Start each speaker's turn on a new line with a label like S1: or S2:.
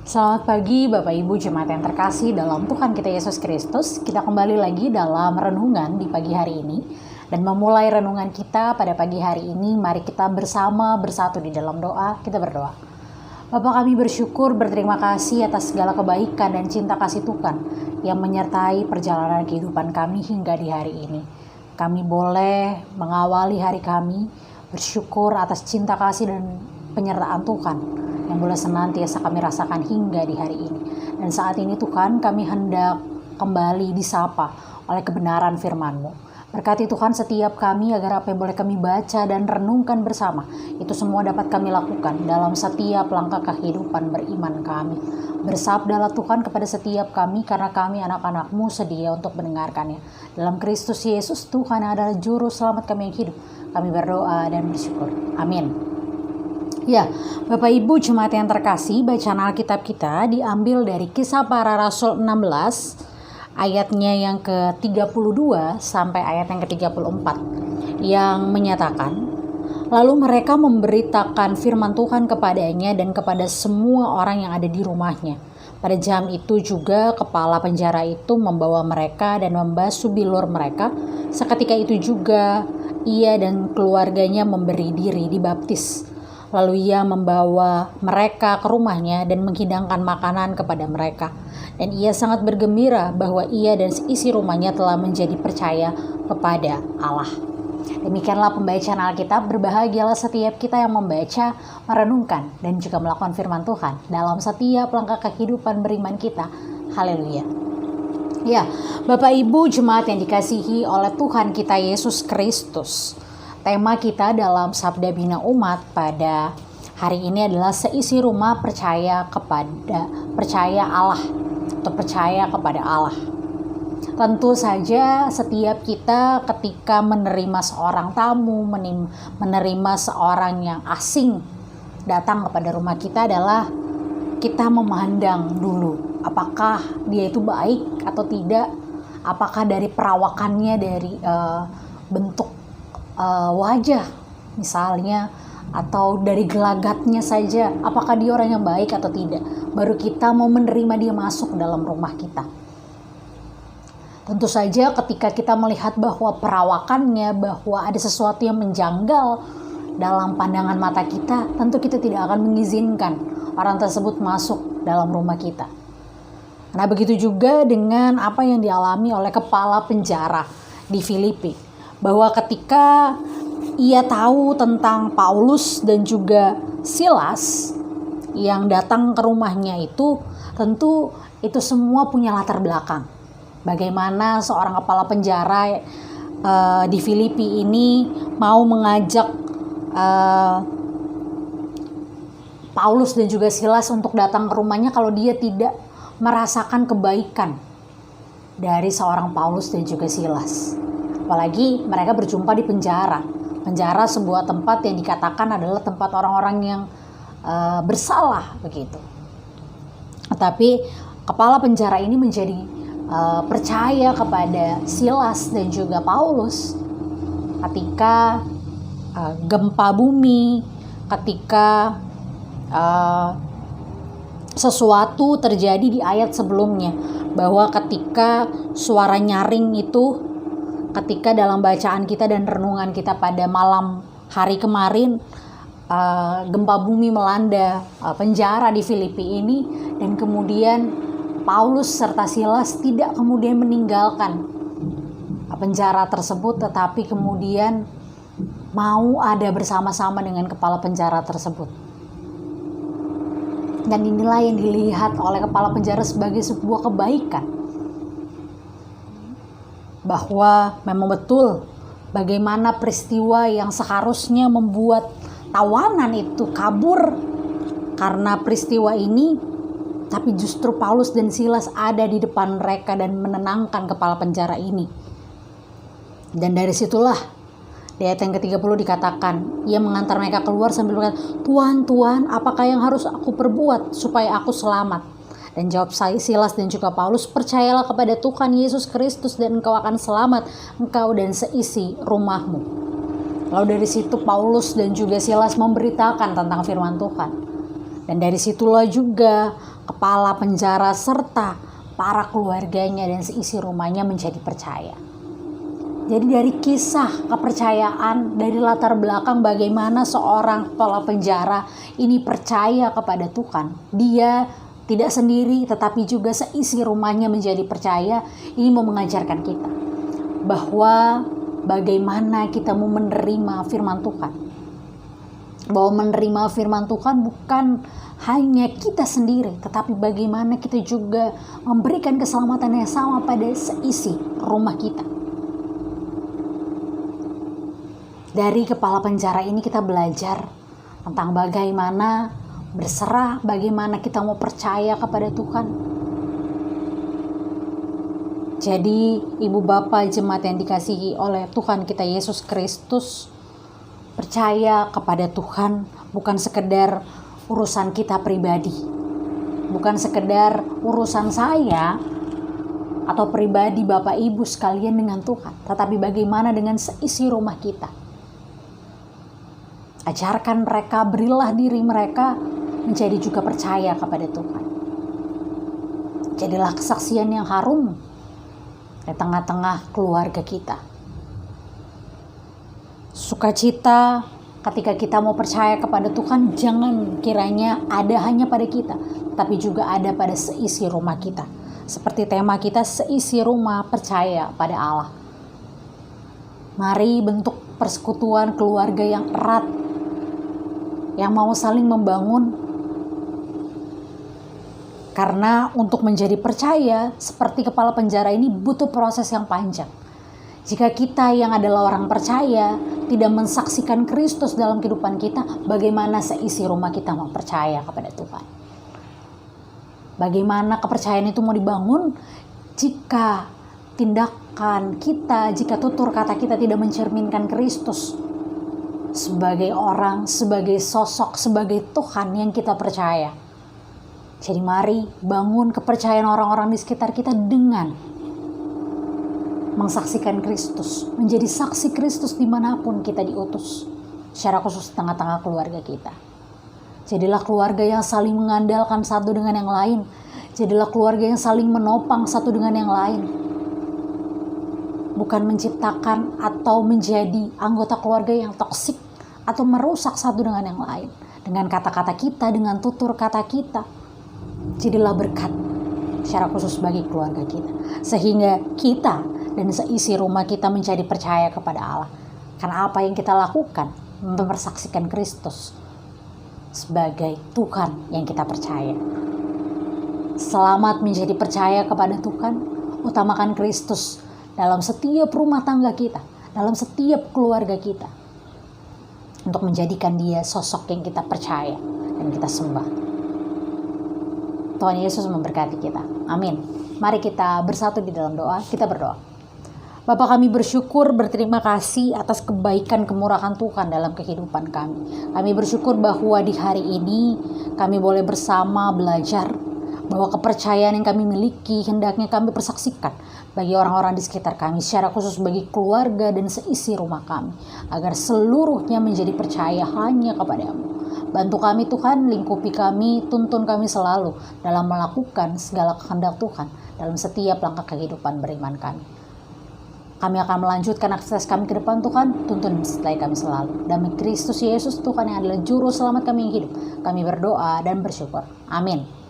S1: Selamat pagi Bapak Ibu Jemaat yang terkasih dalam Tuhan kita Yesus Kristus. Kita kembali lagi dalam renungan di pagi hari ini. Dan memulai renungan kita pada pagi hari ini, mari kita bersama bersatu di dalam doa. Kita berdoa. Bapa, kami bersyukur, berterima kasih atas segala kebaikan dan cinta kasih Tuhan yang menyertai perjalanan kehidupan kami hingga di hari ini. Kami boleh mengawali hari kami bersyukur atas cinta kasih dan penyertaan Tuhan yang boleh senantiasa kami rasakan hingga di hari ini. Dan saat ini Tuhan, kami hendak kembali disapa oleh kebenaran firman-Mu. Berkati Tuhan setiap kami agar apa yang boleh kami baca dan renungkan bersama, itu semua dapat kami lakukan dalam setiap langkah kehidupan beriman kami. Bersabdalah Tuhan kepada setiap kami, karena kami anak-anak-Mu sedia untuk mendengarkannya. Dalam Kristus Yesus, Tuhan adalah juru selamat kami yang hidup. Kami berdoa dan bersyukur. Amin. Ya, Bapak Ibu Jemaat yang terkasih, bacaan Alkitab kita diambil dari Kisah Para Rasul 16, ayatnya yang ke-32 sampai ayat yang ke-34, yang menyatakan, lalu mereka memberitakan firman Tuhan kepadanya dan kepada semua orang yang ada di rumahnya. Pada jam itu juga kepala penjara itu membawa mereka dan membasuh bilur mereka. Seketika itu juga ia dan keluarganya memberi diri dibaptis. Lalu ia membawa mereka ke rumahnya dan menghidangkan makanan kepada mereka. Dan ia sangat bergembira bahwa ia dan seisi rumahnya telah menjadi percaya kepada Allah. Demikianlah pembacaan Alkitab. Berbahagialah setiap kita yang membaca, merenungkan, dan juga melakukan firman Tuhan dalam setiap langkah kehidupan beriman kita. Haleluya. Ya, Bapak Ibu Jemaat yang dikasihi oleh Tuhan kita Yesus Kristus. Tema kita dalam Sabda Bina Umat pada hari ini adalah seisi rumah percaya Allah atau percaya kepada Allah. Tentu saja setiap kita ketika menerima seorang tamu, menerima seorang yang asing datang kepada rumah kita adalah kita memandang dulu apakah dia itu baik atau tidak, apakah dari perawakannya, dari bentuk wajah misalnya, atau dari gelagatnya saja, apakah dia orang yang baik atau tidak, baru kita mau menerima dia masuk dalam rumah kita. Tentu saja ketika kita melihat bahwa perawakannya, bahwa ada sesuatu yang menjanggal dalam pandangan mata kita, tentu kita tidak akan mengizinkan orang tersebut masuk dalam rumah kita. Nah, begitu juga dengan apa yang dialami oleh kepala penjara di Filipi, bahwa ketika ia tahu tentang Paulus dan juga Silas yang datang ke rumahnya itu, tentu itu semua punya latar belakang. Bagaimana seorang kepala penjara di Filipi ini mau mengajak Paulus dan juga Silas untuk datang ke rumahnya kalau dia tidak merasakan kebaikan dari seorang Paulus dan juga Silas. Apalagi mereka berjumpa di penjara. Penjara sebuah tempat yang dikatakan adalah tempat orang-orang yang bersalah begitu. Tetapi kepala penjara ini menjadi percaya kepada Silas dan juga Paulus ketika gempa bumi, ketika sesuatu terjadi di ayat sebelumnya, bahwa ketika suara nyaring itu, ketika dalam bacaan kita dan renungan kita pada malam hari kemarin, gempa bumi melanda penjara di Filipi ini, dan kemudian Paulus serta Silas tidak kemudian meninggalkan penjara tersebut, tetapi kemudian mau ada bersama-sama dengan kepala penjara tersebut. Dan inilah yang dilihat oleh kepala penjara sebagai sebuah kebaikan, bahwa memang betul bagaimana peristiwa yang seharusnya membuat tawanan itu kabur karena peristiwa ini, tapi justru Paulus dan Silas ada di depan mereka dan menenangkan kepala penjara ini. Dan dari situlah di ayat yang ke-30 dikatakan, ia mengantar mereka keluar sambil berkata, Tuhan, Tuhan, apakah yang harus aku perbuat supaya aku selamat? Dan jawab Silas dan juga Paulus, percayalah kepada Tuhan Yesus Kristus dan engkau akan selamat, engkau dan seisi rumahmu. Lalu dari situ Paulus dan juga Silas memberitakan tentang firman Tuhan. Dan dari situlah juga kepala penjara serta para keluarganya dan seisi rumahnya menjadi percaya. Jadi dari kisah kepercayaan, dari latar belakang bagaimana seorang kepala penjara ini percaya kepada Tuhan. Dia tidak sendiri tetapi juga seisi rumahnya menjadi percaya. Ini mau mengajarkan kita bahwa bagaimana kita mau menerima firman Tuhan. Bahwa menerima firman Tuhan bukan hanya kita sendiri, tetapi bagaimana kita juga memberikan keselamatan yang sama pada seisi rumah kita. Dari kepala penjara ini kita belajar tentang bagaimana berserah, bagaimana kita mau percaya kepada Tuhan. Jadi ibu bapak jemaat yang dikasihi oleh Tuhan kita Yesus Kristus, percaya kepada Tuhan bukan sekedar urusan kita pribadi, bukan sekedar urusan saya atau pribadi bapak ibu sekalian dengan Tuhan, tetapi bagaimana dengan seisi rumah kita. Ajarkan mereka, berilah diri mereka menjadi juga percaya kepada Tuhan. Jadilah kesaksian yang harum di tengah-tengah keluarga kita. Sukacita ketika kita mau percaya kepada Tuhan, jangan kiranya ada hanya pada kita, tapi juga ada pada seisi rumah kita. Seperti tema kita, seisi rumah percaya pada Allah. Mari bentuk persekutuan keluarga yang erat, yang mau saling membangun. Karena untuk menjadi percaya seperti kepala penjara ini butuh proses yang panjang. Jika kita yang adalah orang percaya tidak mensaksikan Kristus dalam kehidupan kita, bagaimana seisi rumah kita mau percaya kepada Tuhan? Bagaimana kepercayaan itu mau dibangun jika tindakan kita, jika tutur kata kita tidak mencerminkan Kristus sebagai orang, sebagai sosok, sebagai Tuhan yang kita percaya. Jadi mari bangun kepercayaan orang-orang di sekitar kita dengan mengsaksikan Kristus, menjadi saksi Kristus dimanapun kita diutus, secara khusus di tengah-tengah keluarga kita. Jadilah keluarga yang saling mengandalkan satu dengan yang lain. Jadilah keluarga yang saling menopang satu dengan yang lain. Bukan menciptakan atau menjadi anggota keluarga yang toksik atau merusak satu dengan yang lain. Dengan kata-kata kita, dengan tutur kata kita. Jadilah berkat secara khusus bagi keluarga kita. Sehingga kita dan seisi rumah kita menjadi percaya kepada Allah. Karena apa yang kita lakukan mempersaksikan Kristus sebagai Tuhan yang kita percaya. Selamat menjadi percaya kepada Tuhan. Utamakan Kristus dalam setiap rumah tangga kita, dalam setiap keluarga kita, untuk menjadikan dia sosok yang kita percaya dan kita sembah. Tuhan Yesus memberkati kita. Amin. Mari kita bersatu di dalam doa. Kita berdoa. Bapa, kami bersyukur, berterima kasih atas kebaikan kemurahan Tuhan dalam kehidupan kami. Kami bersyukur bahwa di hari ini kami boleh bersama belajar bahwa kepercayaan yang kami miliki hendaknya kami persaksikan bagi orang-orang di sekitar kami, secara khusus bagi keluarga dan seisi rumah kami, agar seluruhnya menjadi percaya hanya kepada-Mu. Bantu kami Tuhan, lingkupi kami, tuntun kami selalu dalam melakukan segala kehendak Tuhan dalam setiap langkah kehidupan beriman kami. Kami akan melanjutkan akses kami ke depan Tuhan, tuntun sertai kami selalu. Demi Kristus Yesus Tuhan yang adalah juru selamat kami yang hidup, kami berdoa dan bersyukur. Amin.